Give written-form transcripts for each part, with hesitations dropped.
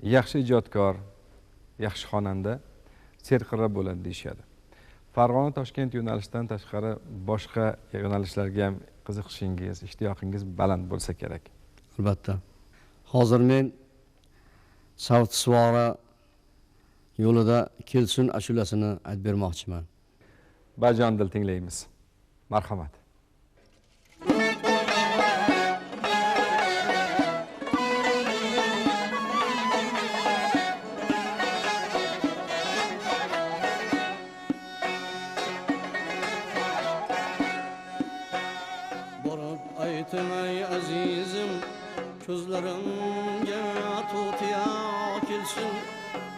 yaxshi ijodkor, yaxshi xonanda serqirra bo'ladi deyishadi. Farg'ona Toshkent yo'nalishidan tashqari boshqa yo'nalishlarga ham qiziqishingiz, ishtiyoqingiz baland bo'lsa kerak. Albatta. Hozir men Savt Suvora yo'lida kelsin ashulasini aytib bermoqchiman. Bajon dil tinglaymiz. Marhamat. Borib aytmay azizim, ko'zlarimga tutiya kelsin.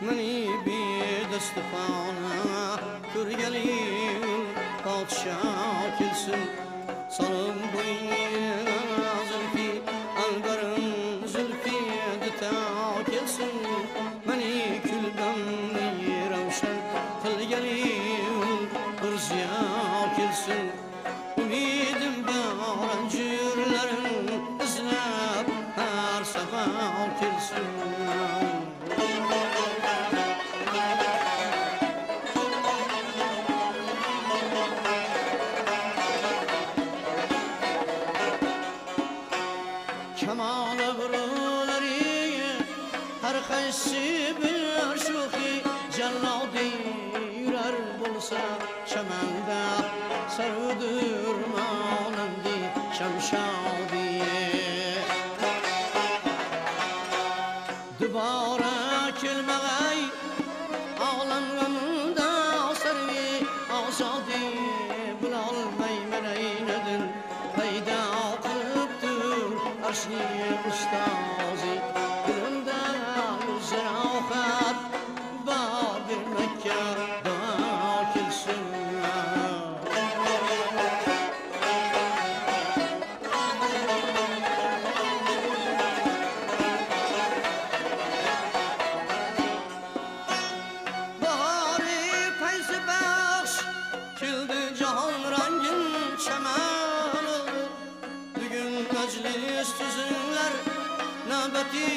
Meni bedastixona ko'rganing podshoh kelsin. Salom bo'yniga zulfi, albarim zulfi dita kelsin. Meni kulbamni ravshan qilganing bir ziyo kelsin. Umidim bor jurlarim izlab har safar kelsin. Kamal abrolari har qaysi bir sho'xi jallodi yurar bo'lsa chamanda sarvdur monandi shamshodi. Dubora kelmag'ay olam g'amida sarvi ozodi bilolmayman aynadin paydo qilibdir arshni ustozi. Dilimda zarohat bor bir Makka duo kelsin. Nabati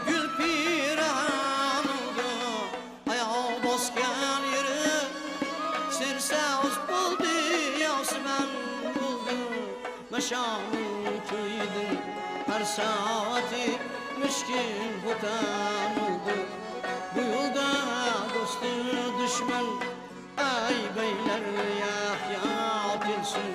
gül piran oldu, ayağı bosgan yeri sersavuz buldu, yasman buldu. Maşamı köydü, her saati müşkin hutan oldu. Bu yolda dostu düşman, ay beyler yahya bilsin.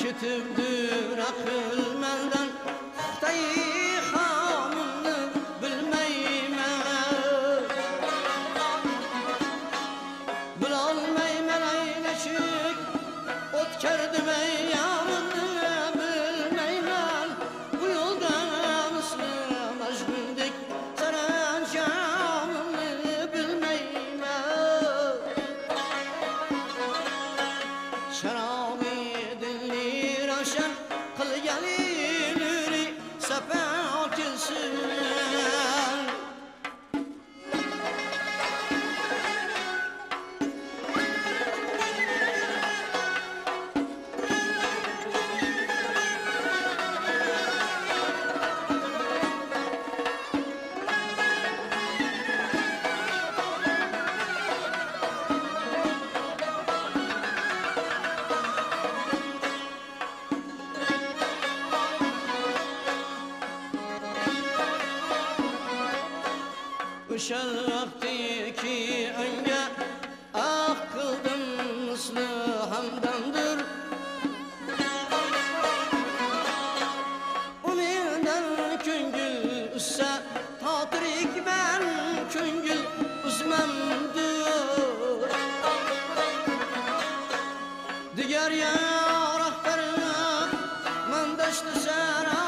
Ketibdir akıl menden, Xitay xonimni bilmayman. Bilolmayman aynashik, o'tkardim ayyominni bilmayman. Bu yo'lda misli Majnundek saranjomimni bilmayman. Sharobi dilli ravshan qilganing nuri safo kelsin. O'shal vaqtiki anga aqldim misli hamdamdir. Umendan ko'ngil ussa totirik ben ko'ngil uzmamdir. Digar ya rahbarim mandashni sara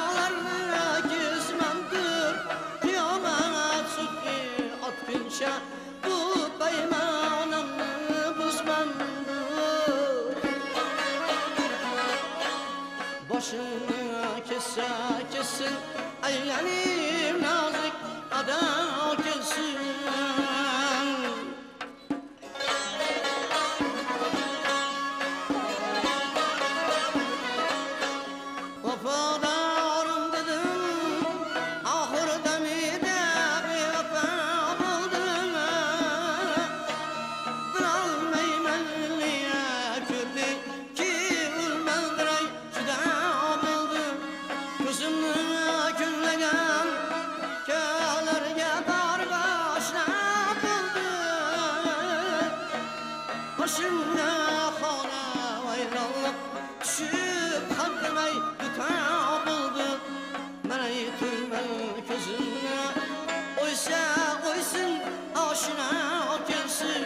kesse kessin aylanib nazik ada kelsin Vafadarım dedim ahırda mide bir vefa buldum Bilmeymen niye kürdü ki ülmendiray juda buldum Gözümü küllegen kölerge dar başlap buldum Başımda xona vayranlık düşüp haddimay yuta buldum Bana yıtırmen közümle oysa oysun aşina gelsin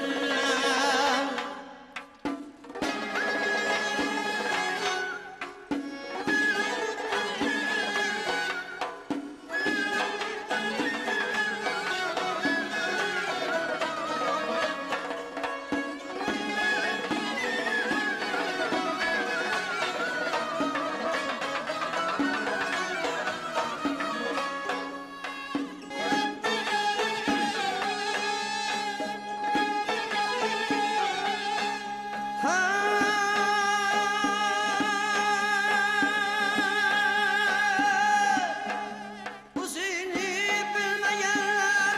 Bu seni bilmeyenler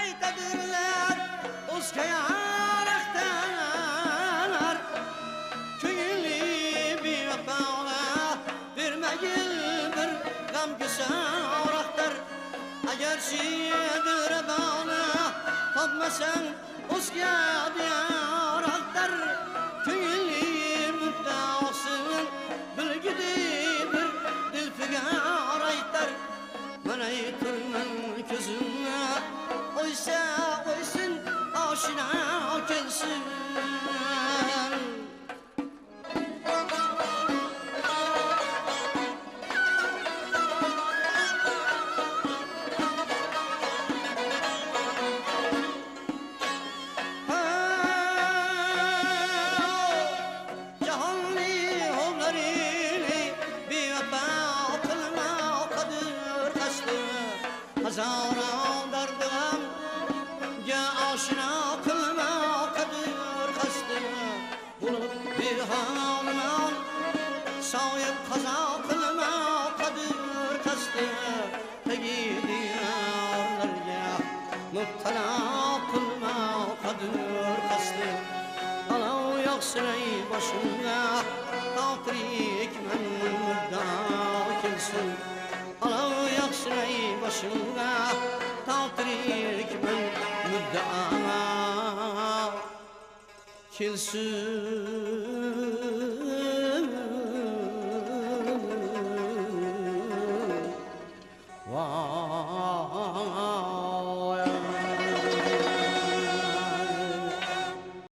aytadirler Uzkayaraktalar Köngülli bir vefana vermegil bir gam güsaraktar Eğer şidir bana tapmasan uzka diyaraktar Köngülli müddasın bilgidi bir dilfigar aytar Bana yıtırmen közümle oysa oysun aşina gelsin Cahanli oğlarini bir vefa kılma kadir kastı Hazara dardım ya aşina kılma kadir kastı Bulut bir hanıman sahip kaza kılma kadir kastı Tegi diyarlarga müptela kılma kadir kastı Alav yoksirey başımda Tatrik men müdda kelsin Alav yoksirey başımda Tatrik men müdda kelsin